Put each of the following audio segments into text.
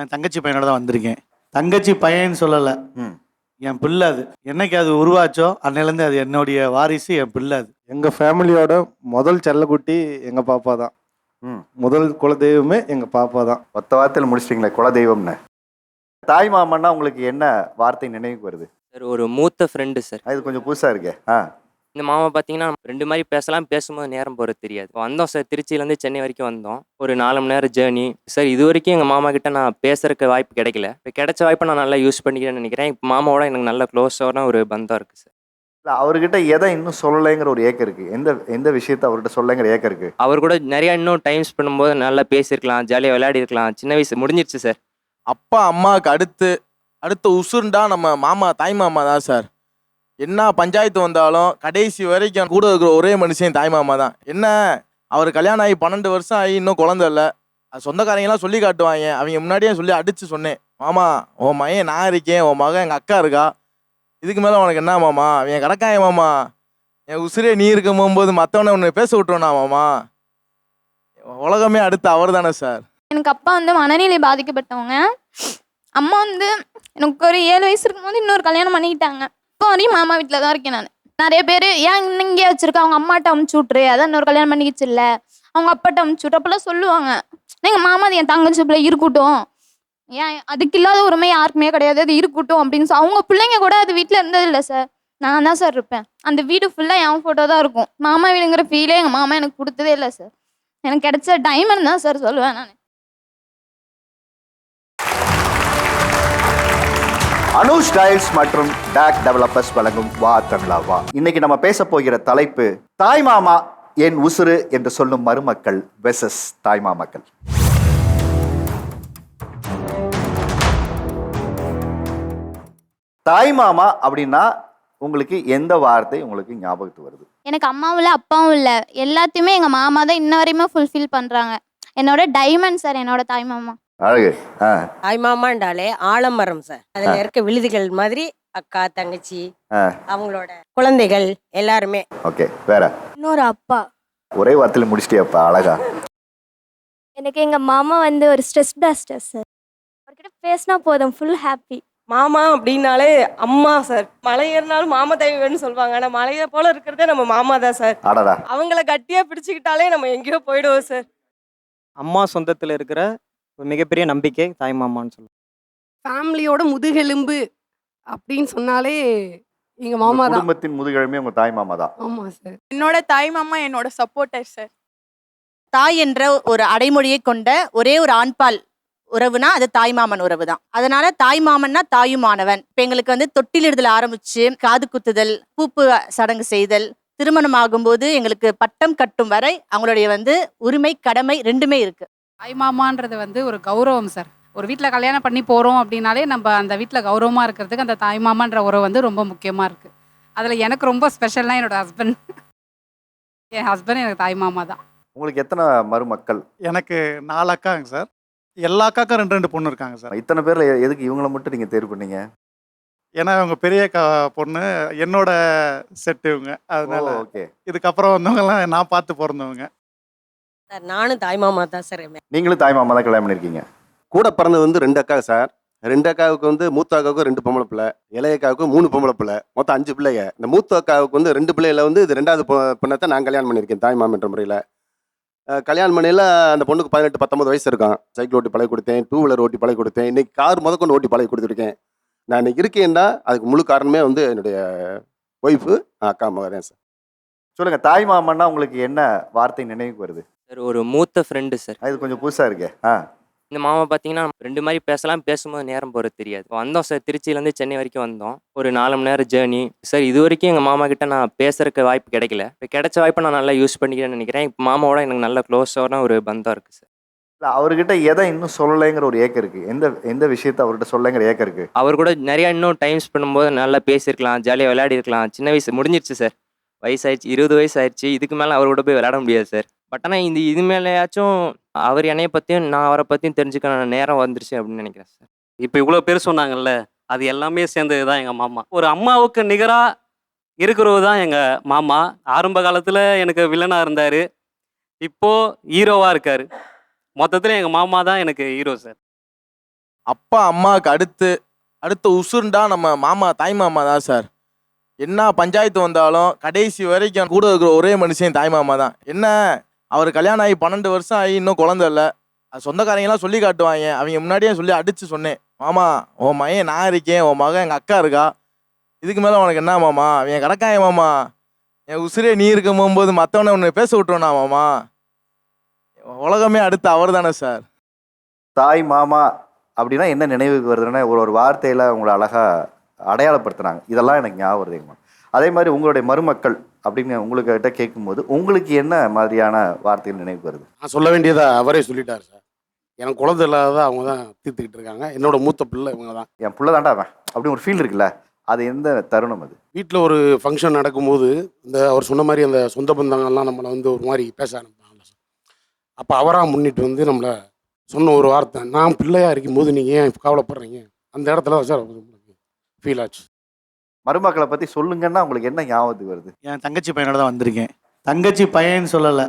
என் தங்கச்சி பையனோட தான் வந்திருக்கேன். தங்கச்சி பையன்னு சொல்லலை, ம். என் பிள்ளை அது. என்னைக்கு அது உருவாச்சோ அன்னையிலேருந்து அது என்னுடைய வாரிசு, என் பிள்ளை அது. எங்கள் ஃபேமிலியோட முதல் செல்லக்குட்டி எங்கள் பாப்பா தான். ம். முதல் குலதெய்வமே எங்கள் பாப்பா தான். 10 வார்த்தையில் முடிச்சிட்டிங்களே குலதெய்வம்னு. தாய் மாமன்னா உங்களுக்கு என்ன வார்த்தை நினைவுக்கு வருது? சார் ஒரு மூத்த ஃப்ரெண்டு சார். இது கொஞ்சம் புதுசாக இருக்கே. இந்த மாமா பார்த்தீங்கன்னா ரெண்டு மாதிரி பேசலாம், பேசும்போது நேரம் போகிறது தெரியாது. வந்தோம் சார், திருச்சியிலேருந்து சென்னை வரைக்கும் வந்தோம். ஒரு 4 மணி நேரம் ஜேர்னி சார். இது வரைக்கும் எங்கள் மாமா கிட்ட நான் பேசுறதுக்கு வாய்ப்பு கிடைக்கல. இப்போ கிடைச்ச வாய்ப்பை நான் நல்லா யூஸ் பண்ணிக்கிறேன்னு நினைக்கிறேன். இப்போ மாமாவோட எனக்கு நல்ல க்ளோஸான ஒரு பந்தம் இருக்குது சார். இல்லை, அவர்கிட்ட எதை இன்னும் சொல்லலைங்கிற ஒரு ஏக்கம் இருக்குது. எந்த விஷயத்த அவர்கிட்ட சொல்லலைங்கிற ஏக்கம் இருக்குது? அவர் கூட நிறையா இன்னும் டைம் ஸ்பெண்ட் பண்ணும்போது நல்லா பேசியிருக்கலாம், ஜாலியாக விளையாடி இருக்கலாம். சின்ன வயசு முடிஞ்சிருச்சு சார். அப்பா அம்மாவுக்கு அடுத்த உசுருண்டா நம்ம மாமா, தாய் மாமா தான் சார். என்ன பஞ்சாயத்து வந்தாலும் கடைசி வரைக்கும் கூட இருக்கிற ஒரே மனுஷன் தாய் மாமா தான். என்ன அவர் கல்யாணம் ஆகி 12 வருஷம் ஆகி இன்னும் குழந்தை இல்லை. அது சொந்தக்காரங்கெல்லாம் சொல்லி காட்டுவாங்க. அவங்க முன்னாடியே சொல்லி அடித்து சொன்னேன், மாமா உன் மகன் நான் இருக்கேன், உன் மகன் எங்கள் அக்கா இருக்கா, இதுக்கு மேலே உனக்கு என்ன மாமா, அவன் கிடக்காய மாமா, என் உசுரே நீ இருக்க போகும்போது மற்றவனை உன்னை பேச விட்டுருவா மாமா. உலகமே அடுத்து அவர் தானே சார். எனக்கு அப்பா வந்து மனநிலை பாதிக்கப்பட்டவங்க. அம்மா வந்து எனக்கு ஒரு 7 வயசு இருக்கும்போது இன்னொரு கல்யாணம் பண்ணிக்கிட்டாங்க. இப்போ வரையும் மாமா வீட்டில் தான் இருக்கேன் நான். நிறைய பேர் ஏன் இங்கே வச்சிருக்கா, அவங்க அம்மாட்ட அமுச்சு விட்ரு, அதான் இன்னொரு கல்யாணம் பண்ணிக்கிச்சு இல்லை, அவங்க அப்பாட்ட அமுச்சு விட்ரு அப்பெல்லாம் சொல்லுவாங்க. எங்கள் மாமா அது என் தங்கச்சி பிள்ளை இருக்கட்டும், ஏன் அதுக்கு இல்லாத உரிமை யாருக்குமே கிடையாது, அது இருக்கட்டும் அப்படின்னு அவங்க பிள்ளைங்க கூட அது வீட்டில் இருந்தது இல்லை சார். நான் தான் சார் இருப்பேன். அந்த வீடு ஃபுல்லாக என் ஃபோட்டோ தான் இருக்கும். மாமா வீடுங்கிற ஃபீலே எங்கள் மாமா எனக்கு கொடுத்ததே இல்லை சார். எனக்கு கிடைச்ச டைமண்ட் தான் சார் சொல்லுவேன் நான். அனுஷ் டைல்ஸ் மற்றும் டாக் டெவலப்பர்ஸ் வழங்கும் வா தமிழா வா. இன்னைக்கு நம்ம பேச போகிற தலைப்பு தாய் மாமா என் உசுறு என்று சொல்லும் மருமக்கள் வெர்சஸ் தாய் மாமக்கள். தாய் மாமா அப்படின்னா உங்களுக்கு எந்த வார்த்தை உங்களுக்கு ஞாபகத்துக்கு வருது? எனக்கு அம்மாவும் இல்லை அப்பாவும் இல்லை, எல்லாத்தையுமே எங்கள் மாமா தான் இன்ன வரையுமே ஃபுல்ஃபில் பண்ணுறாங்க. என்னோட டைமண்ட் சார் என்னோட தாய் மாமா. அழகு. தாய் மாமாண்டாலே ஆலமரம் சார். அதுல இருக்க விழுதுகள் மாதிரி அக்கா, தங்கச்சி, அவங்களோட குழந்தைகள் எல்லாருமே. ஓகே, வேற? இன்னொரு அப்பா. ஒரே வார்த்தையில முடிச்சிட்டியாப்பா, அழகா. எனக்கு எங்க மாமா வந்து ஒரு ஸ்ட்ரெஸ் பஸ்டர் சார். அவர்கிட்ட பேசினா போதும், ஃபுல் ஹாப்பி. மாமா அப்படின்னாலே அம்மா சார். மலை ஏறினாலும் மாமா தேவைன்னு சொல்லுவாங்க. ஆனா மலையை போல இருக்கிறதே நம்ம மாமா தான் சார். அடடா. அவங்கள கட்டியா பிடிச்சுக்கிட்டாலே நம்ம எங்கேயோ போயிடுவோம் சார். அம்மா சொந்தத்தில் இருக்கிற ஒரு மிகப்பெரிய நம்பிக்கை தாய் மாமான்னு சொல்லுவோம். ஃபேமிலியோட முதுகெலும்பு அப்படின்னு சொன்னாலே எங்க மாமா தான். குடும்பத்தின் முதுகெலும்பே உங்க தாய் மாமா தான். ஆமா சார். என்னோட தாய் மாமா என்னோட சப்போர்ட்டர் சார். தாய் என்ற ஒரு அடைமொழியை கொண்ட ஒரே ஒரு ஆண்பால் உறவுனா அது தாய்மாமன் உறவு தான். அதனால தாய்மாமன்னா தாயுமானவன். இப்போ எங்களுக்கு வந்து தொட்டிலிடுதல் ஆரம்பிச்சு காது குத்துதல், பூப்பு சடங்கு செய்தல், திருமணம் ஆகும்போது எங்களுக்கு பட்டம் கட்டும் வரை அவங்களுடைய வந்து உரிமை கடமை ரெண்டுமே இருக்கு. தாய் மாமான்றது வந்து ஒரு கௌரவம் சார். ஒரு வீட்டில் கல்யாணம் பண்ணி போகிறோம் அப்படின்னாலே நம்ம அந்த வீட்டில் கௌரவமாக இருக்கிறதுக்கு அந்த தாய் மாமான்ற உறவு வந்து ரொம்ப முக்கியமாக இருக்குது. அதில் எனக்கு ரொம்ப ஸ்பெஷல்னா என்னோட ஹஸ்பண்ட். என் ஹஸ்பண்ட் எனக்கு தாய் மாமா தான். உங்களுக்கு எத்தனை மருமக்கள்? எனக்கு 4 அக்காங்க சார். எல்லா அக்காக்கும் 2 பொண்ணு இருக்காங்க சார். இத்தனை பேர்ல எதுக்கு இவங்களை மட்டும் நீங்க தேர்வு பண்ணீங்க? ஏன்னா இவங்க பெரிய பொண்ணு என்னோட செட்டு இவங்க. அதனால ஓகே. இதுக்கப்புறம் வந்தவங்கலாம் நான் பார்த்து பிறந்தவங்க. சார் நானும் தாய் மாமா தான் சார். நீங்களும் தாய் மாமா தான் கல்யாணம் பண்ணிருக்கீங்க. கூட பிறந்தது வந்து 2 அக்கா சார். 2 அக்காவுக்கு வந்து மூத்த அக்காவுக்கு 2 பொம்பளை பிள்ளை, இளைய அக்காவுக்கு 3 பொம்பளை பிள்ளை, மொத்தம் 5 பிள்ளைங்க. இந்த மூத்த அக்காவுக்கு வந்து 2 பிள்ளையில வந்து இது 2வது பொண்ணத்தை நான் கல்யாணம் பண்ணியிருக்கேன் தாய் மாமன்ற முறையில். கல்யாணம் பண்ணியில் அந்த பொண்ணுக்கு 18-19 வயசு இருக்கான். சைக்கிள் ஓட்டி பழகி கொடுத்தேன், 2 வீலர் ஓட்டி பழகி கொடுத்தேன், இன்னைக்கு கார் முதற்கொண்டு ஓட்டி பழகி கொடுத்துருக்கேன். நான் இன்னைக்கு இருக்கேன்னா அதுக்கு முழு காரணமே வந்து என்னுடைய ஒய்ஃபு, அக்கா மகன் சார். சொல்லுங்க, தாய் மாமன்னா உங்களுக்கு என்ன வார்த்தை நினைவுக்கு வருது? சார் ஒரு மூத்த ஃப்ரெண்டு சார். இது கொஞ்சம் புதுசா இருக்கே. இந்த மாமா பார்த்தீங்கன்னா ரெண்டு மாதிரி பேசலாம், பேசும்போது நேரம் போகிறது தெரியாது. வந்தோம் சார், திருச்சியிலேருந்து சென்னை வரைக்கும் வந்தோம். ஒரு 4 மணி நேரம் ஜேர்னி சார். இது வரைக்கும் எங்கள் மாமா கிட்ட நான் பேசுறதுக்கு வாய்ப்பு கிடைக்கல. இப்போ கிடைச்ச வாய்ப்பை நான் நல்லா யூஸ் பண்ணிக்கிறேன்னு நினைக்கிறேன். இப்போ மாமாவோட எனக்கு நல்ல க்ளோஸான ஒரு பந்தம் இருக்குது சார். இல்லை, அவர்கிட்ட எதை இன்னும் சொல்லலைங்கிற ஒரு ஏக்கம் இருக்குது. எந்த விஷயத்த அவர்கிட்ட சொல்லலைங்கிற ஏக்கம் இருக்குது? அவர் கூட நிறையா இன்னும் டைம் ஸ்பெண்ட் பண்ணும்போது நல்லா பேசியிருக்கலாம், ஜாலியாக விளையாடி இருக்கலாம். சின்ன வயசு முடிஞ்சிருச்சு சார். வயசாயிடுச்சு, 20 வயசு ஆயிடுச்சு. இதுக்கு மேலே அவர் கூட போய் விளையாட முடியாது சார். பட் ஆனால் இது மேலேயாச்சும் அவர் என்னைய பற்றியும் நான் அவரை பற்றியும் தெரிஞ்சுக்க நேரம் வந்துருச்சு அப்படின்னு நினைக்கிறேன் சார். இப்போ இவ்வளோ பேர் சொன்னாங்கல்ல, அது எல்லாமே சேர்ந்தது தான் எங்கள் மாமா. ஒரு அம்மாவுக்கு நிகராக இருக்கிறது தான் எங்கள் மாமா. ஆரம்ப காலத்தில் எனக்கு வில்லனாக இருந்தார், இப்போது ஹீரோவாக இருக்கார். மொத்தத்தில் எங்கள் மாமா தான் எனக்கு ஹீரோ சார். அப்பா அம்மாவுக்கு அடுத்த உசுருண்டா நம்ம மாமா தாய் மாமா தான் சார். என்ன பஞ்சாயத்து வந்தாலும் கடைசி வரைக்கும் கூட இருக்கிற ஒரே மனுஷன் தாய் மாமா தான். என்ன அவர் கல்யாணம் ஆகி 12 வருஷம் ஆகி இன்னும் குழந்தை இல்லை. அது சொந்தக்காரங்கெல்லாம் சொல்லி காட்டுவாங்க. அவங்க முன்னாடியே சொல்லி அடித்து சொன்னேன், மாமா உன் மகன் நான் இருக்கேன், உன் மகன் எங்கள் அக்கா இருக்கா, இதுக்கு மேலே உனக்கு என்ன மாமா, அவன் கிடக்காய மாமா, என் உசுரே நீ இருக்க போகும்போது மற்றவனை உன்னை பேச விட்டுருவா மாமா. உலகமே அடுத்து அவர் தானே சார். தாய் மாமா அப்படின்னா என்ன நினைவுக்கு வருதுன்னா ஒரு வார்த்தையில் உங்களை அழகாக அடையாளப்படுத்துனாங்க. இதெல்லாம் எனக்கு ஞாபகம் வருதுங்கம்மா. அதே மாதிரி உங்களுடைய மருமக்கள் அப்படின்னு உங்கள்கிட்ட கேட்கும்போது உங்களுக்கு என்ன மாதிரியான வார்த்தைகள் நினைவுக்கு வருது? நான் சொல்ல வேண்டியதை அவரே சொல்லிட்டார் சார். எனக்கு குழந்தை இல்லாத அவங்க தான் தீர்த்துக்கிட்டு இருக்காங்க. என்னோட மூத்த பிள்ளை இவங்க தான். என் பிள்ளை தாண்டா அவன் அப்படி ஒரு ஃபீல் இருக்குல்ல, அது எந்த தருணம் அது? வீட்டில் ஒரு ஃபங்க்ஷன் நடக்கும்போது அவர் சொன்ன மாதிரி அந்த சொந்த பந்தங்கள்லாம் நம்மளை ஒரு மாதிரி பேச ஆரம்பிப்பாங்கல்ல சார். அப்போ அவராக முன்னிட்டு நம்மளை சொன்ன ஒரு வார்த்தை, நான் பிள்ளையாக இருக்கும்போது நீங்கள் ஏன் கவலைப்படுறீங்க, அந்த இடத்துல தான் சார் ஃபீல் ஆச்சு. மருமக்களை பற்றி சொல்லுங்கன்னா உங்களுக்கு என்ன ஞாபகத்துக்கு வருது? என் தங்கச்சி பையனோட தான் வந்திருக்கேன். தங்கச்சி பையன்னு சொல்லலை,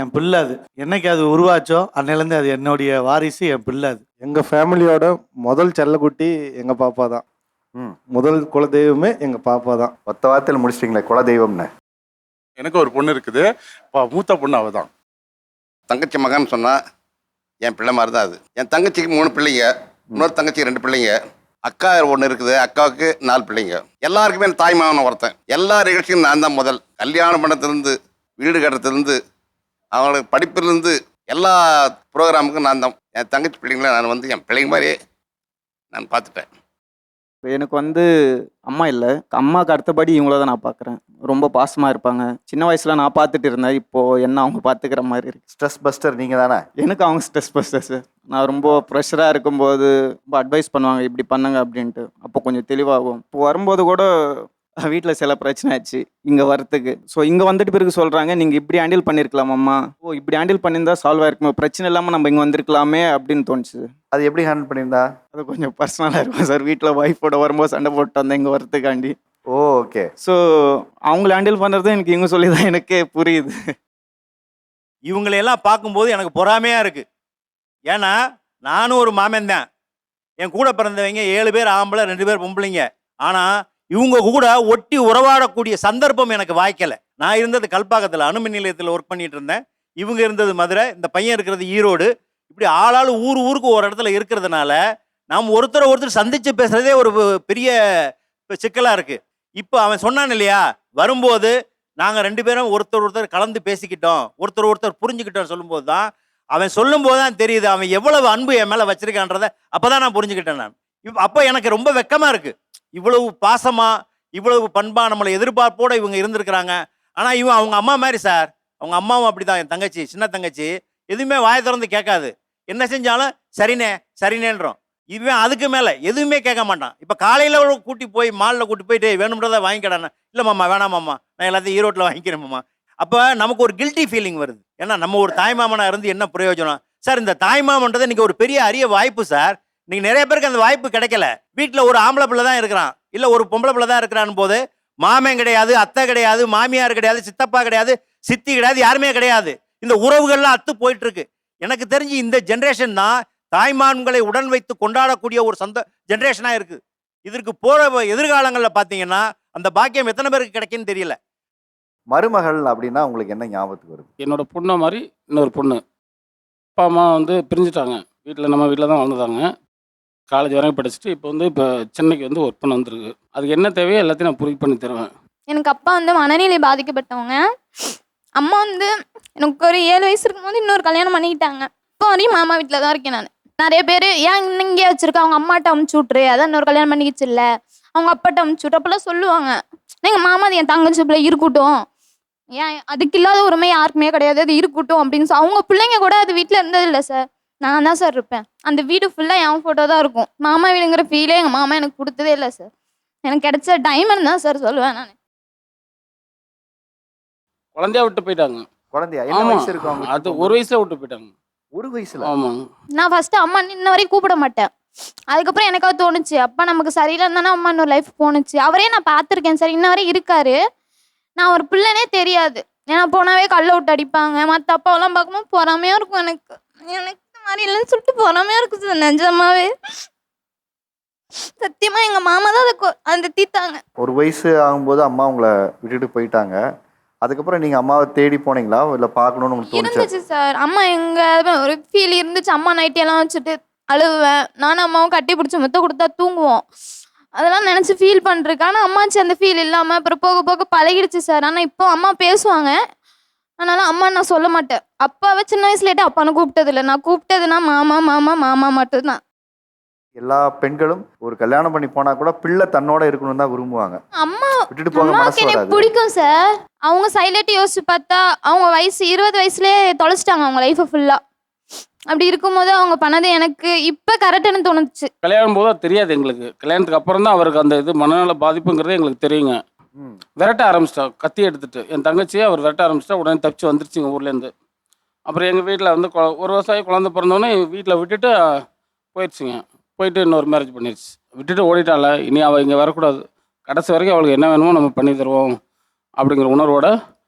என் பிள்ளை. அது என்னைக்கு அது உருவாச்சோ அன்னையிலேருந்து அது என்னுடைய வாரிசு, என் பிள்ளை. அது எங்கள் ஃபேமிலியோட முதல் செல்லக்குட்டி எங்கள் பாப்பா தான். முதல் குலதெய்வமே எங்கள் பாப்பா தான். ஒத்த வார்த்தையில் முடிச்சிட்டிங்களே குலதெய்வம்னு. எனக்கு ஒரு பொண்ணு இருக்குது, மூத்த பொண்ணு அவள் தான். தங்கச்சி மகன் சொன்னால் என் பிள்ளை மாதிரி தான் அது. என் தங்கச்சிக்கு 3 பிள்ளைங்க, இன்னொரு தங்கச்சிக்கு 2 பிள்ளைங்க, அக்கா ஒன்று இருக்குது, அக்காவுக்கு 4 பிள்ளைங்க. எல்லாருக்குமே தாய் மாமன் ஒருத்தன். எல்லா நிகழ்ச்சியும் நான் தான் முதல். கல்யாணம் பண்ணத்துலேருந்து வீடு கட்டுறதுலேருந்து அவங்களுக்கு படிப்புலேருந்து எல்லா ப்ரோக்ராமுக்கும் நான் தான். என் தங்கச்சி பிள்ளைங்கள நான் என் பிள்ளைங்க மாதிரியே நான் பார்த்துட்டேன். எனக்கு அம்மா இல்லை, அம்மாவுக்கு அடுத்தபடி இவங்கள தான் நான் பார்க்குறேன். ரொம்ப பாசமாக இருப்பாங்க. சின்ன வயசில் நான் பார்த்துட்டு இருந்தேன், இப்போது என்ன அவங்க பார்த்துக்கிற மாதிரி இருக்கு. ஸ்ட்ரெஸ் பஸ்டர் நீங்கள் தானே? எனக்கு அவங்க ஸ்ட்ரெஸ் பஸ்டர் சார். நான் ரொம்ப ப்ரெஷராக இருக்கும்போது ரொம்ப அட்வைஸ் பண்ணுவாங்க, இப்படி பண்ணுங்க அப்படின்ட்டு. அப்போ கொஞ்சம் தெளிவாகும். இப்போ வரும்போது கூட வீட்டில் சில பிரச்சனை ஆச்சு இங்கே வரத்துக்கு. ஸோ இங்கே வந்துட்டு பிறகு சொல்கிறாங்க, நீங்கள் இப்படி ஹேண்டில் பண்ணியிருக்கலாம் அம்மா, இப்படி ஹேண்டில் பண்ணியிருந்தா சால்வ் ஆயிருக்குமே, பிரச்சனை இல்லாமல் நம்ம இங்கே வந்திருக்கலாமே அப்படின்னு தோணுச்சு. அது எப்படி ஹேண்டில் பண்ணியிருந்தா? அது கொஞ்சம் பர்சனலாக இருக்கும் சார். வீட்டில் ஒய்ஃபோட வரும்போது சண்டை போட்டு வந்தேன் இங்கே வரத்துக்காண்டி. ஓகே. ஸோ அவங்கள ஹேண்டில் பண்ணுறது எனக்கு இவங்க சொல்லி தான் எனக்கே புரியுது. இவங்களையெல்லாம் பார்க்கும்போது எனக்கு பொறாமையாக இருக்குது. ஏன்னா நானும் ஒரு மாமன் தான். என் கூட பிறந்தவங்க 7 பேர் ஆம்பளை, 2 பேர் பொம்பளைங்க. ஆனால் இவங்க கூட ஒட்டி உறவாடக்கூடிய சந்தர்ப்பம் எனக்கு வாய்க்கலை. நான் இருந்தது கல்பாக்கத்தில் அணுமின் நிலையத்தில் ஒர்க் பண்ணிட்டு இருந்தேன். இவங்க இருந்தது மதுரை, இந்த பையன் இருக்கிறது ஈரோடு. இப்படி ஆளாளு ஊருக்கு ஒரு இடத்துல இருக்கிறதுனால நாம் ஒருத்தர் சந்தித்து பேசுகிறதே ஒரு பெரிய சிக்கலாக இருக்குது. இப்போ அவன் சொன்னான் இல்லையா, வரும்போது நாங்கள் 2 பேரும் ஒருத்தர் கலந்து பேசிக்கிட்டோம், ஒருத்தர் புரிஞ்சுக்கிட்டோம் சொல்லும்போது தான், அவன் சொல்லும்போது தான் தெரியுது அவன் எவ்வளவு அன்பு என் மேலே வச்சிருக்கான்றதை. அப்போ தான் நான் புரிஞ்சுக்கிட்டேன். நான் அப்போ எனக்கு ரொம்ப வெக்கமாக இருக்குது. இவ்வளவு பாசமாக, இவ்வளவு பண்பாக, நம்மளை எதிர்பார்ப்போடு இவங்க இருந்திருக்கிறாங்க. ஆனால் இவன் அவங்க அம்மா மாதிரி சார். அவங்க அம்மாவும் அப்படி தான். என் தங்கச்சி, சின்ன தங்கச்சி எதுவுமே வாயை திறந்து கேட்காது. என்ன செஞ்சாலும் சரினேன்றோம். இவன் அதுக்கு மேலே எதுவுமே கேட்க மாட்டான். இப்போ காலையில் கூட்டி போய் மாலில் கூட்டி போயிட்டு வேணும்ன்றதை வாங்கிக்கடானே, இல்லை மாமா வேணாம் மாமா, நான் எல்லாத்தையும் ஈரோட்டில் வாங்கிக்கிறேன் மாமா. அப்போ நமக்கு ஒரு கில்ட்டி ஃபீலிங் வருது. ஏன்னா நம்ம ஒரு தாய்மாமனாக இருந்து என்ன பிரயோஜனம் சார்? இந்த தாய்மாமன்றது இன்றைக்கி ஒரு பெரிய அரிய வாய்ப்பு சார். இன்னைக்கு நிறைய பேருக்கு அந்த வாய்ப்பு கிடைக்கல. வீட்டில் ஒரு ஆம்பளை பிள்ளை தான் இருக்கிறான், இல்லை ஒரு பொம்பளை பிள்ளை தான் இருக்கிறான் போது மாமன் கிடையாது, அத்தை கிடையாது, மாமியார் கிடையாது, சித்தப்பா கிடையாது, சித்தி கிடையாது, யாருமே கிடையாது. இந்த உறவுகள்லாம் அத்து போயிட்டு இருக்கு. எனக்கு தெரிஞ்சு இந்த ஜென்ரேஷன் தான் தாய்மான்களை உடன் வைத்து கொண்டாடக்கூடிய ஒரு ஜென்ரேஷனாக இருக்குது. இதற்கு போகிற எதிர்காலங்களில் பார்த்தீங்கன்னா அந்த பாக்கியம் எத்தனை பேருக்கு கிடைக்குன்னு தெரியல. மருமகள் அப்படின்னா உங்களுக்கு என்ன ஞாபகத்துக்கு வருது? என்னோட பொண்ணை மாதிரி இன்னொரு பொண்ணு. அப்பா அம்மா பிரிஞ்சுட்டாங்க. வீட்டில் நம்ம வீட்டில் தான் வளர்ந்தாங்க. காலேஜ் வரைக்கும் படிச்சுட்டு இப்போ சென்னைக்கு ஒர்க் பண்ண வந்துருக்கு. அதுக்கு என்ன தேவையோ எல்லாத்தையும் நான் பூர்த்தி பண்ணி தருவேன். எனக்கு அப்பா மனநிலை பாதிக்கப்பட்டவங்க. அம்மா எனக்கு ஒரு 7 வயசு இருக்கும்போது இன்னொரு கல்யாணம் பண்ணிக்கிட்டாங்க. இப்போ வரையும் மாமா வீட்டில் தான் இருக்கேன் நான். நிறைய பேர் ஏன் இங்கே வச்சிருக்கா, அவங்க அம்மாட்ட அமுச்சு விட்ரு, அதான் இன்னொரு கல்யாணம் பண்ணிக்கிச்சு இல்லை, அவங்க அப்பாட்ட அமுச்சு விட்ரு அப்பெல்லாம் சொல்லுவாங்க. எங்கள் மாமா அது என் தங்கச்சி பிள்ளை இருக்கட்டும், ஏன் அதுக்கு இல்லாத உரிமை யாருக்குமே கிடையாது, அது இருக்கட்டும் அப்படின்னு அவங்க பிள்ளைங்க கூட அது வீட்டில் இருந்தது இல்லை சார். நான் தான் சார் இருப்பேன். அந்த வீடு ஃபுல்லாக என் ஃபோட்டோ தான் இருக்கும். மாமா வீடுங்கிற ஃபீலே எங்கள் மாமா எனக்கு கொடுத்ததே இல்லை சார். எனக்கு கிடைச்ச டைமண்ட் தான் சார் சொல்லுவேன் நான். குழந்தையா விட்டு போயிட்டாங்க. குழந்தையா? என்ன வயசு இருக்கு அவங்க? அது 1 வயசுல விட்டு போயிட்டாங்க. 1 வயசுல? ஆமாங்க. நான் ஃபர்ஸ்ட் அம்மா இன்ன வரைக்கும் கூப்பிட மாட்டேன். அதுக்கப்புறம் எனக்காவது தோணுச்சு, அப்பா நமக்கு சரியில்லைன்னு தானே அம்மா இன்னொரு லைஃப் போணுச்சு. அவரே நான் பார்த்துருக்கேன் சார், இன்ன வரையும் இருக்காரு. நான் ஒரு பிள்ளைனே தெரியாது. ஏன்னா போனாவே கல்லை விட்டு அடிப்பாங்க. மற்ற அப்பாவெல்லாம் பார்க்கும்போது பொறாமையாக இருக்கும் எனக்கு. எனக்கு மாதிரி இல்லைன்னு சொல்லிட்டு பொறாமையா இருக்கு சார் நிஜமாவே. சத்தியமா எங்க மாமா தான் அந்த தீத்தாங்க. ஒரு வயசு ஆகும்போது அம்மா உங்களை விட்டுட்டு போயிட்டாங்க. அதுக்கப்புறம் நீங்கள் அம்மாவை தேடி போனீங்களா இல்லை பார்க்கணுன்னு உங்களுக்கு தோணுச்சு? இருந்துச்சு சார். அம்மா எங்க ஒரு ஃபீல் இருந்துச்சு. அம்மா நைட்டியெல்லாம் வச்சுட்டு அழுவேன். நானும் அம்மாவும் கட்டி பிடிச்சி முத்த கொடுத்தா தூங்குவோம். அதெல்லாம் நினச்சி ஃபீல் பண்ணிருக்கேன். ஆனால் அம்மாச்சி அந்த ஃபீல் இல்லாமல் அப்புறம் போக போக பழகிடுச்சு சார். ஆனால் இப்போ அம்மா பேசுவாங்க. அதனால அம்மா நான் சொல்ல மாட்டேன். அப்பாவை சின்ன வயசுலேட்டு அப்பான்னு கூப்பிட்டதில்லை. நான் கூப்பிட்டதுன்னா மாமா மாமா மாமா மட்டும்தான். எல்லா பெண்களும் ஒரு கல்யாணம் பண்ணி போனா கூட பிள்ளை தன்னோட இருக்கணும்னு தான் விரும்புவாங்க. அம்மா விட்டுட்டு போக அம்மாவுக்கு மனசு எனக்கு வராது. பிடிக்கும் சார். அவங்க சைலண்ட் யோசிச்சு பார்த்தா அவங்க வயசு 20 வயசுலேயே தொலைச்சிட்டாங்க அவங்க லைஃப்பை ஃபுல்லாக. அப்படி இருக்கும்போது அவங்க பண்ணது எனக்கு இப்போ கரெக்டுன்னு தோணுச்சு. கல்யாணம் போது தெரியாது எங்களுக்கு. கல்யாணத்துக்கு அப்புறம் தான் அவருக்கு அந்த இது மனநல பாதிப்புங்கிறது எங்களுக்கு தெரியுங்க. விரட்ட ஆரம்பிச்சிட்டா கத்தி எடுத்துட்டு. என் தங்கச்சியை அவர் விரட்ட ஆரம்பிச்சிட்டா உடனே தப்பிச்சு வந்துருச்சுங்க ஊர்லேருந்து. அப்புறம் எங்கள் வீட்டில் வந்து ஒரு வருஷம் குழந்தை பிறந்தோடனே வீட்டில் விட்டுட்டு போயிடுச்சுங்க. போயிட்டு இன்னொரு மேரேஜ் பண்ணிடுச்சு. விட்டுட்டு ஓடிட்டால. இனி அவள் இங்கே வரக்கூடாது. கடைசி வரைக்கும் அவளுக்கு என்ன வேணுமோ நம்ம பண்ணி தருவோம் அப்படிங்கிற உணர்வோட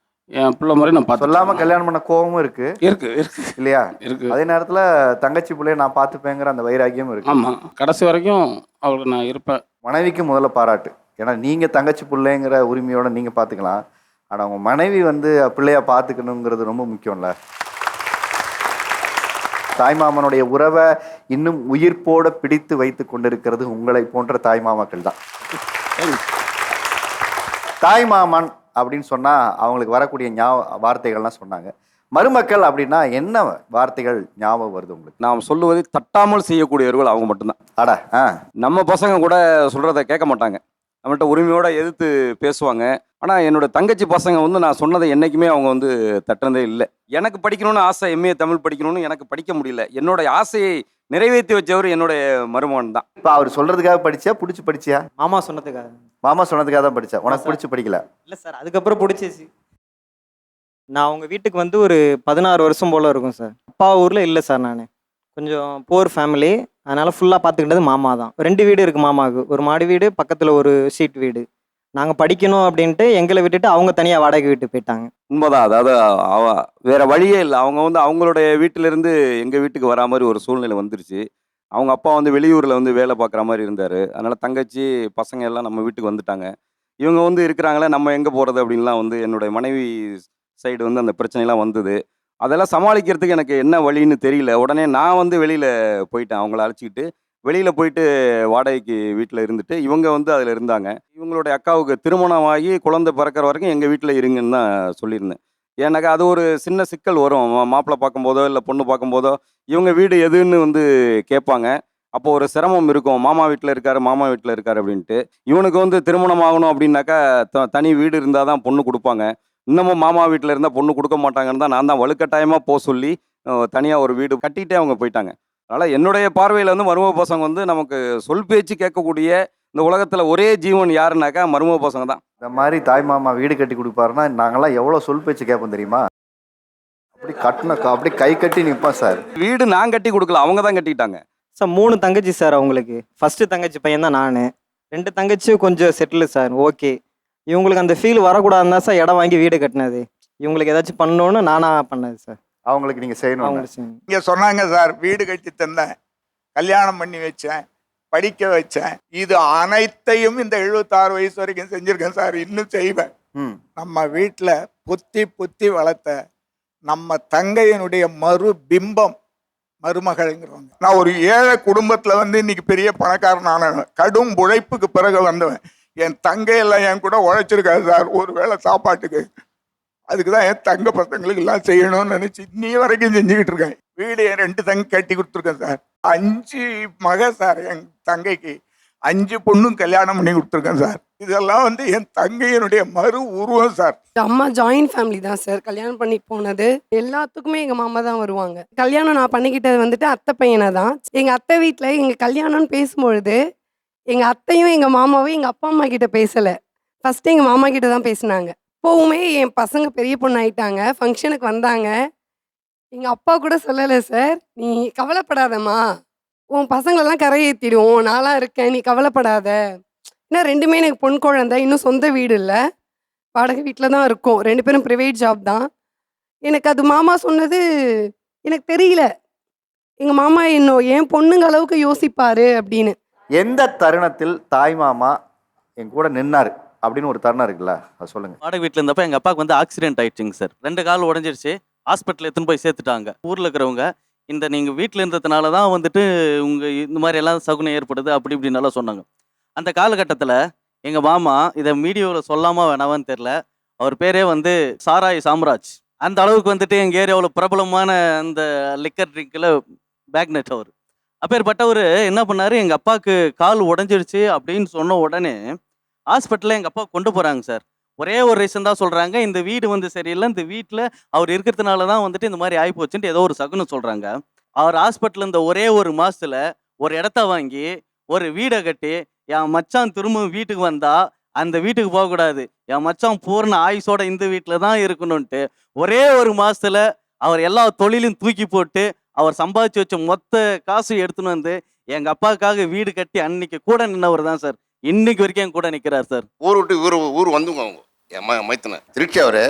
என் பிள்ளை மாதிரி நான் பார்த்து சொல்லாம கல்யாணம் பண்ண கோவமும் இருக்கு இருக்கு இல்லையா? இருக்கு. அதே நேரத்தில் தங்கச்சி பிள்ளைய நான் பார்த்துப்பேங்கிற அந்த வைராக்கியம் இருக்கு. ஆமாம், கடைசி வரைக்கும் அவளுக்கு நான் இருப்பேன். மனைவிக்கு முதல்ல பாராட்டு. ஏன்னா நீங்கள் தங்கச்சி பிள்ளைங்கிற உரிமையோட நீங்கள் பார்த்துக்கலாம். ஆனால் உங்கள் மனைவி வந்து பிள்ளையா பார்த்துக்கணுங்கிறது ரொம்ப முக்கியம்ல. தாய்மாமனுடைய உறவை இன்னும் உயிர்ப்போட பிடித்து வைத்து கொண்டிருக்கிறது உங்களை போன்ற தாய்மாமாக்கள் தான். தாய்மாமன் அப்படின்னு சொன்னால் அவங்களுக்கு வரக்கூடிய வார்த்தைகள்லாம் சொன்னாங்க. மருமக்கள் அப்படின்னா என்ன வார்த்தைகள் ஞாபகம் வருது உங்களுக்கு? நாம் சொல்லுவதை தட்டாமல் செய்யக்கூடியவர்கள் அவங்க மட்டும்தான். அடா நம்ம பசங்க கூட சொல்கிறத கேட்க மாட்டாங்க. நம்மள்ட்ட உரிமையோட எதிர்த்து பேசுவாங்க. ஆனால் என்னோட தங்கச்சி பசங்க வந்து நான் சொன்னதை என்றைக்குமே அவங்க வந்து தட்டுறதே இல்லை. எனக்கு படிக்கணும்னு ஆசை, எம்ஏ தமிழ் படிக்கணும்னு. எனக்கு படிக்க முடியல. என்னோட ஆசையை நிறைவேற்றி வச்சவர் என்னுடைய மருமகன் தான். இப்போ அவர் சொல்கிறதுக்காக படிச்சியா பிடிச்சி படிச்சியா? மாமா சொன்னதுக்காக. மாமா சொன்னதுக்காக தான் படித்தேன். உனக்கு பிடிச்சி படிக்கல? இல்லை சார், அதுக்கப்புறம் பிடிச்சிச்சு. நான் அவங்க வீட்டுக்கு வந்து ஒரு 16 வருஷம் போல் இருக்கும் சார். அப்பா ஊரில் இல்லை சார். நான் கொஞ்சம் போர் ஃபேமிலி. அதனால் ஃபுல்லாக பார்த்துக்கிட்டது மாமா தான். 2 வீடு இருக்குது மாமாவுக்கு. ஒரு மாடி வீடு, பக்கத்தில் ஒரு ஷீட் வீடு. நாங்கள் படிக்கணும் அப்படின்ட்டு எங்களை விட்டுட்டு அவங்க தனியாக வாடகை வீட்டு போயிட்டாங்க. உண்மைதான். அதாவது வேற வழியே இல்லை. அவங்க வந்து அவங்களுடைய வீட்டிலேருந்து எங்கள் வீட்டுக்கு வரா மாதிரி ஒரு சூழ்நிலை வந்துருச்சு. அவங்க அப்பா வந்து வெளியூரில் வந்து வேலை பார்க்குற மாதிரி இருந்தார். அதனால் தங்கச்சி பசங்க எல்லாம் நம்ம வீட்டுக்கு வந்துட்டாங்க. இவங்க வந்து இருக்கிறாங்களே, நம்ம எங்கே போகிறது அப்படின்லாம் வந்து என்னுடைய மனைவி சைடு வந்து அந்த பிரச்சனைலாம் வந்தது. அதெல்லாம் சமாளிக்கிறதுக்கு எனக்கு என்ன வழின்னு தெரியல. உடனே நான் வந்து வெளியில் போயிட்டேன். அவங்கள அழைச்சிக்கிட்டு வெளியில் போயிட்டு வாடகைக்கு வீட்டில் இருந்துட்டு இவங்க வந்து அதில் இருந்தாங்க. இவங்களுடைய அக்காவுக்கு திருமணமாகி குழந்தை பிறக்கிற வரைக்கும் எங்கள் வீட்டில் இருங்கன்னு தான் சொல்லியிருந்தேன். ஏன்னாக்கா அது ஒரு சின்ன சிக்கல் வரும். மாப்பிள்ளை பார்க்கும்போதோ இல்லை பொண்ணு பார்க்கும்போதோ இவங்க வீடு எதுன்னு வந்து கேட்பாங்க. அப்போ ஒரு சிரமம் இருக்கும். மாமா வீட்டில் இருக்கார் அப்படின்ட்டு. இவனுக்கு வந்து திருமணம் ஆகணும் அப்படின்னாக்கா தனி வீடு இருந்தால் தான் பொண்ணு கொடுப்பாங்க. இன்னமும் மாமா வீட்டில் இருந்தால் பொண்ணு கொடுக்க மாட்டாங்கன்னு தான் நான் தான் வலுக்கட்டாயமாக போக சொல்லி தனியாக ஒரு வீடு கட்டிகிட்டே அவங்க போயிட்டாங்க. அதனால் என்னுடைய பார்வையில் வந்து மருமக பசங்க வந்து நமக்கு சொல் பேச்சு கேட்கக்கூடிய இந்த உலகத்தில் ஒரே ஜீவன் யாருனாக்கா மருமக பசங்க தான். இந்த மாதிரி தாய் மாமா வீடு கட்டி கொடுப்பாருன்னா நாங்கள்லாம் எவ்வளோ சொல் பேச்சு கேட்போம் தெரியுமா? அப்படி கை கட்டி நிற்போம் சார். வீடு நான் கட்டி கொடுக்கல, அவங்க தான் கட்டிட்டாங்க சார். 3 தங்கச்சி சார் அவங்களுக்கு. ஃபஸ்ட்டு தங்கச்சி பையன் தான் நான். 2 தங்கச்சியும் கொஞ்சம் செட்டில் சார். ஓகே, இவங்களுக்கு அந்த ஃபீல் வரக்கூடாதுன்னு தான் சார் இடம் வாங்கி வீடு கட்டினது. இவங்களுக்கு ஏதாச்சும் பண்ணணுன்னு நானாக பண்ணது சார். அவங்களுக்கு நீங்கள் செய்யணும். இங்கே சொன்னாங்க சார், வீடு கட்டி தந்தேன், கல்யாணம் பண்ணி வச்சேன், படிக்க வச்சேன். இது அனைத்தையும் இந்த 76 வயசு வரைக்கும் செஞ்சுருக்கேன் சார். இன்னும் செய்வேன். நம்ம வீட்டில் பொத்தி வளர்த்த நம்ம தங்கையினுடைய பிம்பம் மருமகள்ங்கிறவங்க. நான் ஒரு ஏழை குடும்பத்தில் வந்து இன்னைக்கு பெரிய பணக்காரனான கடும் உழைப்புக்கு பிறகு வந்தவன். என் தங்கையெல்லாம் என் கூட உழைச்சிருக்காது சார் ஒரு வேளை சாப்பாட்டுக்கு. அதுக்கு தான் என் தங்க பசங்களுக்கு எல்லாம் செய்யணும்னு நினச்சி இன்னி வரைக்கும் செஞ்சுக்கிட்டு இருக்கேன். வீடு என் 2 தங்கை கட்டி கொடுத்துருக்கேன் சார். 5 மக சார். என் தங்கைக்கு 5 பொண்ணும் கல்யாணம் பண்ணி கொடுத்துருக்கேன் சார். இதெல்லாம் வந்து என் தங்கையினுடைய உருவம் சார். அம்மா ஜாயின்ட் ஃபேமிலி தான் சார். கல்யாணம் பண்ணி போனது எல்லாத்துக்குமே எங்கள் மாமா தான் வருவாங்க. கல்யாணம் நான் பண்ணிக்கிட்டது வந்துட்டு அத்தை பையனை தான். எங்கள் அத்தை வீட்டில் எங்கள் கல்யாணம்னு பேசும்பொழுது எங்கள் அத்தையும் எங்கள் மாமாவும் எங்கள் அப்பா அம்மா கிட்ட பேசலை. ஃபஸ்ட்டு எங்கள் மாமா கிட்ட தான் பேசினாங்க. இப்போவுமே என் பசங்க பெரிய பொண்ணு ஆயிட்டாங்க. ஃபங்க்ஷனுக்கு வந்தாங்க. எங்கள் அப்பா கூட சொல்லலை சார், நீ கவலைப்படாதம்மா, உன் பசங்களெல்லாம் கரை ஏற்றிடுவோம், நான்லாம் இருக்கேன், நீ கவலைப்படாத. ஏன்னா 2மே எனக்கு பொன் குழந்தை. இன்னும் சொந்த வீடு இல்லை, வாடகை வீட்டில் தான் இருக்கோம். 2 பேரும் ப்ரைவேட் ஜாப் தான். எனக்கு அது மாமா சொன்னது எனக்கு தெரியல. எங்கள் மாமா இன்னும் என் பொண்ணுங்க அளவுக்கு யோசிப்பாரு அப்படின்னு. எந்த தருணத்தில் தாய் மாமா என் கூட நின்னாரு அப்படின்னு ஒரு தருணம் இருக்குல்ல, அது சொல்லுங்க. வாடகை வீட்டில் இருந்தப்ப எங்கள் அப்பாவுக்கு வந்து ஆக்சிடென்ட் ஆயிடுச்சுங்க சார். 2 கால் உடஞ்சிருச்சு. ஹாஸ்பிட்டல் எடுத்துன்னு போய் சேர்த்துட்டாங்க. ஊரில் இருக்கிறவங்க இந்த நீங்கள் வீட்டில் இருந்ததுனால தான் வந்துட்டு உங்கள் இந்த மாதிரி எல்லாம் சகுனம் ஏற்படுது அப்படி இப்படின்னாலாம் சொன்னாங்க. அந்த காலகட்டத்தில் எங்கள் மாமா இதை மீடியாவில் சொல்லாமா வேணாமான்னு தெரில, அவர் பேரே வந்து சாராய் சாம்ராஜ். அந்த அளவுக்கு வந்துட்டு எங்கள் ஏரியாவில் பிரபலமான அந்த லிக்கர் ட்ரிங்கில் பேக்னெட் அவர். அப்பேற்பட்டவர் என்ன பண்ணார், எங்கள் அப்பாவுக்கு கால் உடஞ்சிருச்சு அப்படின்னு சொன்ன உடனே ஹாஸ்பிட்டலில் எங்கள் அப்பா கொண்டு போகிறாங்க சார். ஒரே ஒரு ரீசன் தான் சொல்கிறாங்க, இந்த வீடு வந்து சரியில்லை, இந்த வீட்டில் அவர் இருக்கிறதுனால தான் வந்துட்டு இந்த மாதிரி ஆகிப்போச்சுன்ட்டு ஏதோ ஒரு சகுனம் சொல்கிறாங்க. அவர் ஹாஸ்பிட்டலில் இந்த ஒரே ஒரு மாதத்தில் ஒரு இடத்த வாங்கி ஒரு வீடை கட்டி என் மச்சான் திரும்ப வீட்டுக்கு வந்தால் அந்த வீட்டுக்கு போகக்கூடாது, என் மச்சான் பூர்ண ஆயுசோட இந்த வீட்டில் தான் இருக்கணும்ன்ட்டு ஒரே ஒரு மாதத்தில் அவர் எல்லா தொழிலும் தூக்கி போட்டு அவர் சம்பாதிச்சு வச்ச மொத்த காசு எடுத்துன்னு வந்து எங்கள் அப்பாவுக்காக வீடு கட்டி அன்னைக்கு கூட நின்னவர் தான் சார். இன்னைக்கு வரைக்கும் என் கூட நிற்கிறார் சார். ஊர் விட்டு ஊர் வந்துங்க அவங்க என் மைத்தனை திருச்சி. அவர்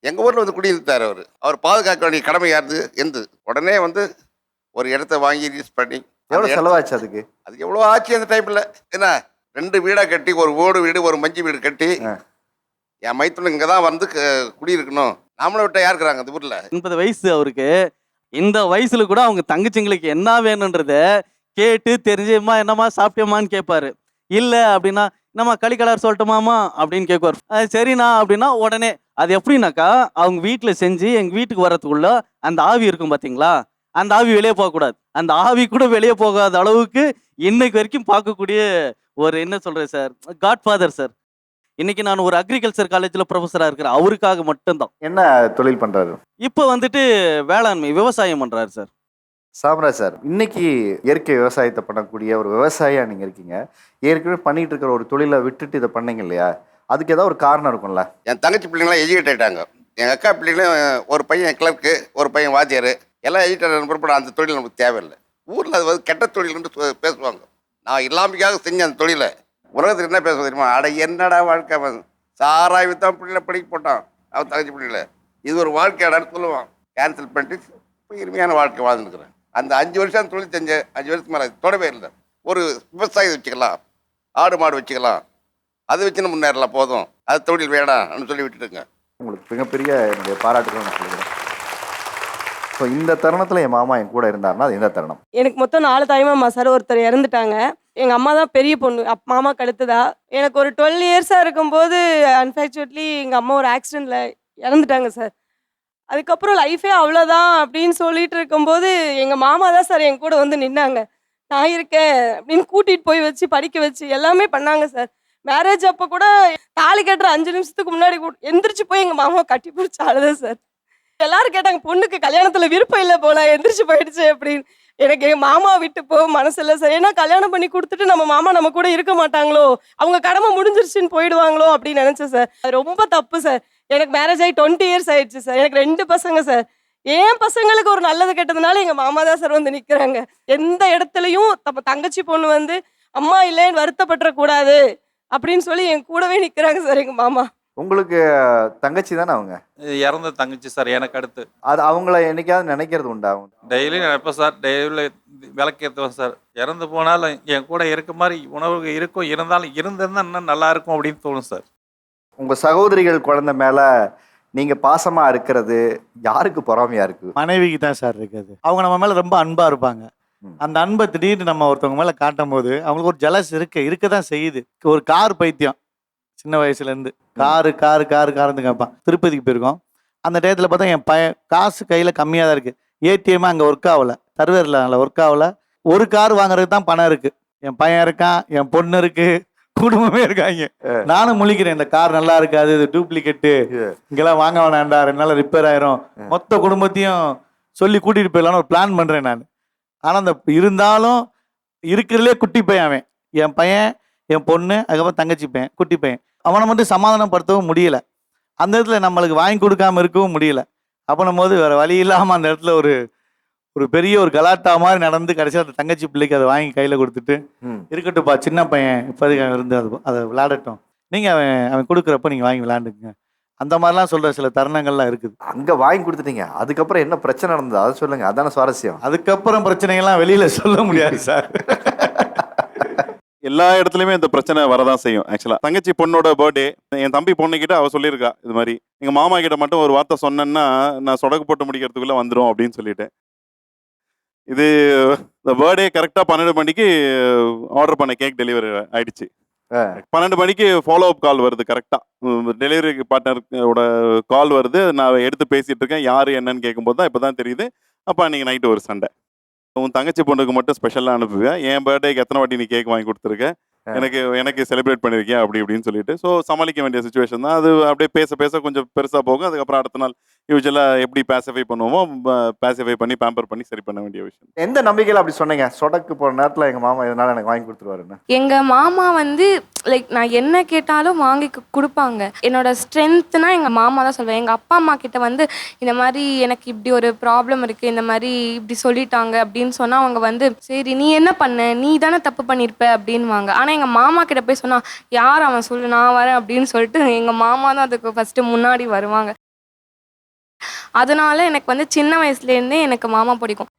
எங்கள் ஊரில் வந்து குடியிருந்தார். அவர் பாதுகாக்க வேண்டிய கடமை யாருது எந்த உடனே வந்து ஒரு இடத்த வாங்கி ரிலீஸ் பண்ணி எவ்வளோ செலவாச்சு அதுக்கு? அதுக்கு எவ்வளோ ஆச்சு அந்த டைமில். என்ன 2 வீடாக கட்டி, ஒரு ஓடு வீடு ஒரு மஞ்சு வீடு கட்டி என் மைத்தனை இங்கே தான் வந்து குடியிருக்கணும். நாமளை விட்ட யார் இருக்கிறாங்க அந்த ஊரில்? 80 வயசு அவருக்கு. இந்த வயசுல கூட அவங்க தங்கச்சிங்களுக்கு என்ன வேணுன்றத கேட்டு தெரிஞ்சுமா என்னம்மா சாப்பிட்டேம்மான்னு கேட்பாரு. இல்லை அப்படின்னா என்னம்மா களிக்கலர் சொல்லட்டுமாமா அப்படின்னு கேட்குவார். சரிண்ணா அப்படின்னா உடனே அது எப்படின்னாக்கா அவங்க வீட்டில் செஞ்சு எங்கள் வீட்டுக்கு வர்றதுக்குள்ள அந்த ஆவி இருக்கும் பார்த்தீங்களா, அந்த ஆவி வெளியே போகக்கூடாது. அந்த ஆவி கூட வெளியே போகாத அளவுக்கு இன்னைக்கு வரைக்கும் பார்க்கக்கூடிய ஒரு என்ன சொல்கிறேன் சார், காட்ஃபாதர் சார். இன்னைக்கு நான் ஒரு அக்ரிகல்ச்சர் காலேஜில் ப்ரொஃபஸராக இருக்கிறேன் அவருக்காக மட்டும்தான். என்ன தொழில் பண்ணுறாரு? இப்போ வந்துட்டு வேளாண்மை விவசாயம் பண்ணுறாரு சார். சாம்ராஜ் சார், இன்னைக்கு இயற்கை விவசாயத்தை பண்ணக்கூடிய ஒரு விவசாயியாக நீங்கள் இருக்கீங்க. ஏற்கனவே பண்ணிகிட்டு இருக்கிற ஒரு தொழிலை விட்டுட்டு இதை பண்ணீங்க இல்லையா, அதுக்கு ஏதாவது ஒரு காரணம் இருக்கும்ல? என் தங்கச்சி பிள்ளைங்களாம் எஜுகேட் ஆகிட்டாங்க. எங்கள் அக்கா பிள்ளைங்களும் ஒரு பையன் கிளர்க்கு, ஒரு பையன் வாத்தியார், எல்லாம் எஜுகேட் பிறப்பட அந்த தொழில் நமக்கு தேவையில்லை. ஊரில் அது வந்து கெட்ட தொழில்னு பேசுவாங்க. நான் இல்லாமைக்காக செஞ்ச அந்த தொழிலை உலகத்துக்கு என்ன பேச தெரியுமா, அட என்னடா வாழ்க்கை, சாராய் வித்தான் பிள்ளைல படிக்க போட்டான் அவன் தங்கச்சி பிள்ளைல, இது ஒரு வாழ்க்கையாடான்னு சொல்லுவான். கேன்சல் பண்ணிட்டு இப்போ இனிமையான வாழ்க்கை வாழ்ந்துருக்குறேன். அந்த 5 வருஷம் தொழில் செஞ்ச 5 வருஷத்துக்கு மேலே தொடவே இல்லை. ஒரு விவசாயத்தை வச்சுக்கலாம், ஆடு மாடு வச்சுக்கலாம், அதை வச்சுன்னு முன்னேறலாம், போதும் அது தொழில் வேணாம் அப்படின்னு சொல்லி விட்டுட்டுங்க. உங்களுக்கு மிகப்பெரிய என்னுடைய பாராட்டுகள் நான் சொல்லுகிறேன். ஸோ இந்த தருணத்தில் என் மாமா என் கூட இருந்தாருன்னா அது எந்த தருணம்? எனக்கு மொத்தம் 4 தாய்மாமா சார். ஒருத்தர் இறந்துட்டாங்க. எங்கள் அம்மா தான் பெரிய பொண்ணு, மாமாக்கு அடுத்ததா. எனக்கு ஒரு 12 இயர்ஸாக இருக்கும்போது அன்ஃபார்ச்சுனேட்லி எங்கள் அம்மா ஒரு ஆக்சிடெண்ட்டில் இறந்துட்டாங்க சார். அதுக்கப்புறம் லைஃபே அவ்வளோதான் அப்படின்னு சொல்லிட்டு இருக்கும்போது எங்கள் மாமா தான் சார் என் கூட வந்து நின்னாங்க. நான் இருக்கேன் அப்படின்னு கூட்டிகிட்டு போய் வச்சு படிக்க வச்சு எல்லாமே பண்ணாங்க சார். மேரேஜ் அப்போ கூட தாலி கட்டுற 5 நிமிஷத்துக்கு முன்னாடி எந்திரிச்சு போய் எங்கள் மாமாவை கட்டி பிடிச்சி அழுதேன் சார். எல்லாரும் கேட்டாங்க, பொண்ணுக்கு கல்யாணத்தில் விருப்பம் இல்லை போல, எந்திரிச்சு போயிடுச்சு அப்படின்னு. எனக்கு எங்கள் மாமாவை விட்டு போக மனசு இல்லை சார். ஏன்னா கல்யாணம் பண்ணி கொடுத்துட்டு நம்ம மாமா நம்ம கூட இருக்க மாட்டாங்களோ, அவங்க கடமை முடிஞ்சிருச்சுன்னு போயிடுவாங்களோ அப்படின்னு நினச்சேன் சார். அது ரொம்ப தப்பு சார். எனக்கு மேரேஜ் ஆகி 20 இயர்ஸ் ஆயிடுச்சு சார். எனக்கு 2 பசங்க சார். என் பசங்களுக்கு ஒரு நல்லது கெட்டதுனால எங்கள் மாமா தான் சார் வந்து நிற்கிறாங்க. எந்த இடத்துலையும் தங்கச்சி பொண்ணு வந்து அம்மா இல்லைன்னு வருத்தப்பட்டுறக்கூடாது அப்படின்னு சொல்லி என் கூடவே நிற்கிறாங்க சார் எங்கள் மாமா. உங்களுக்கு தங்கச்சி தானே அவங்க? இறந்த தங்கச்சி சார் எனக்கு அடுத்து. அது அவங்கள என்னைக்காவது நினைக்கிறது உண்டா? டெய்லி நினைப்பேன் சார். Daily விளக்கேற்றுவேன் sir. இறந்து போனாலும் என் கூட இருக்க மாதிரி உணவு இருக்கும், இருந்தாலும் இருந்திருந்தா இன்னும் நல்லா இருக்கும் அப்படின்னு தோணும் சார். உங்கள் சகோதரிகள் குழந்தை மேலே நீங்கள் பாசமாக இருக்கிறது யாருக்கு பொறாமையாக இருக்குது? மனைவிக்கு தான் சார் இருக்குது. அவங்க நம்ம மேலே ரொம்ப அன்பாக இருப்பாங்க. அந்த அன்பை திடீர்னு நம்ம ஒருத்தவங்க மேலே காட்டும் போது அவங்களுக்கு ஒரு ஜலஸ் இருக்க தான் செய்யுது. ஒரு கார் பைத்தியம் சின்ன வயசுலேருந்து காருன்னு கேட்பான். திருப்பதிக்கு போயிருக்கோம். அந்த டயத்தில் பார்த்தா என் பையன் காசு கையில் கம்மியாக தான் இருக்குது. ஏடிஎம் அங்கே ஒர்க் ஆகலை, சர்வேரில் ஒர்க் ஆகலை. ஒரு கார் வாங்குறதுக்கு தான் பணம் இருக்குது. என் பையன் இருக்கான், என் பொண்ணு இருக்குது, குடும்பமே இருக்காங்க. நானும் முழிக்கிறேன், இந்த கார் நல்லா இருக்காது, இது டூப்ளிகேட்டு, இங்கெல்லாம் வாங்க வேணாண்டா, 2 நாள் ரிப்பேர் ஆயிரும், மொத்த குடும்பத்தையும் சொல்லி கூட்டிகிட்டு போயிடலான்னு ஒரு பிளான் பண்ணுறேன் நான். ஆனால் அந்த இருந்தாலும் இருக்கிறதுலே குட்டி பையன் அவன். என் பையன், என் பொண்ணு, அதுக்கப்புறம் தங்கச்சி பையன், குட்டி பையன். அவனை மட்டும் சமாதானப்படுத்தவும் முடியல. அந்த இடத்துல நம்மளுக்கு வாங்கி கொடுக்காம இருக்கவும் முடியல. அப்படின்னும் போது வேறு வழி இல்லாமல் அந்த இடத்துல ஒரு பெரிய ஒரு கலாட்டா மாதிரி நடந்து கடைசியாக அந்த தங்கச்சி பிள்ளைக்கு அதை வாங்கி கையில் கொடுத்துட்டு, இருக்கட்டும்ப்பா சின்ன பையன் இப்போதைக்கு அவன் இருந்து அதை விளையாடட்டும், நீங்கள் அவன் கொடுக்குறப்ப நீங்கள் வாங்கி விளையாண்டுக்குங்க. அந்த மாதிரிலாம் சொல்ற சில தருணங்கள்லாம் இருக்குது. அங்க வாங்கி கொடுத்துட்டீங்க, அதுக்கப்புறம் என்ன பிரச்சனை நடந்தது அதை சொல்லுங்க, அதான சுவாரஸ்யம். அதுக்கப்புறம் பிரச்சனைகள்லாம் வெளியில சொல்ல முடியாது சார். எல்லா இடத்துலையுமே இந்த பிரச்சனை வரதான் செய்யும். ஆக்சுவலாக தங்கச்சி பொண்ணோட பர்த்டே, என் தம்பி பொண்ணுக்கிட்ட அவள் சொல்லியிருக்கா இது மாதிரி, எங்கள் மாமா கிட்ட மட்டும் ஒரு வார்த்தை சொன்னேன்னா நான் சொடக்கு போட்டு முடிக்கிறதுக்குள்ளே வந்துடும் அப்படின்னு சொல்லிட்டு. இது இந்த பர்த்டே கரெக்டாக 12 மணிக்கு ஆர்டர் பண்ண கேக் டெலிவரி ஆயிடுச்சு. 12 மணிக்கு ஃபாலோ அப் கால் வருது. கரெக்டாக டெலிவரி பார்ட்னரோட கால் வருது. நான் எடுத்து பேசிகிட்டு இருக்கேன். யார் என்னன்னு கேட்கும்போது தான் இப்போ தான் தெரியுது. அப்போ அன்றைக்கி நைட்டு ஒரு சண்டை. உன் தங்கச்சி பொண்ணுக்கு மட்டும் ஸ்பெஷலாக அனுப்புவேன், என் பர்த்டேக்கு எத்தனை வாட்டி நீ கேக் வாங்கி கொடுத்துருக்க, எனக்கு செலிப்ரேட் பண்ணியிருக்கேன் அப்படி இப்படின்னு சொல்லிட்டு. ஸோ சமாளிக்க வேண்டிய சுச்சுவேஷன் தான் அது. அப்படியே பேச பேச கொஞ்சம் பெருசாக போகும். அதுக்கப்புறம் அடுத்த நாள் யூஸ்வலாக எப்படி பேசிஃபை பண்ணுவோமோ பேசிஃபை பண்ணி பேம்பர் பண்ணி சரி பண்ண வேண்டிய விஷயம். எந்த நம்பிக்கையில் அப்படி சொன்னீங்க? சொடக்கு போகிற நேரத்தில் எங்கள் மாமா இதனால எனக்கு வாங்கி கொடுத்துருவாருன்னு. எங்கள் மாமா வந்து லைக் நான் என்ன கேட்டாலும் வாங்கி கொடுப்பாங்க. என்னோட ஸ்ட்ரென்த்னா எங்கள் மாமா தான் சொல்லுவேன். எங்கள் அப்பா அம்மா கிட்ட வந்து இந்த மாதிரி எனக்கு இப்படி ஒரு ப்ராப்ளம் இருக்குது, இந்த மாதிரி இப்படி சொல்லிட்டாங்க அப்படின்னு சொன்னால் அவங்க வந்து சரி நீ என்ன பண்ண, நீ தானே தப்பு பண்ணியிருப்ப அப்படின்வாங்க. ஆனால் எங்கள் மாமா கிட்ட போய் சொன்னால் யார் அவன் சொல்லு நான் வரேன் அப்படின்னு சொல்லிட்டு எங்கள் மாமா தான் அதுக்கு ஃபஸ்ட்டு முன்னாடி வருவாங்க. அதனால எனக்கு வந்து சின்ன வயசுலேருந்தே எனக்கு மாமா பிடிக்கும்.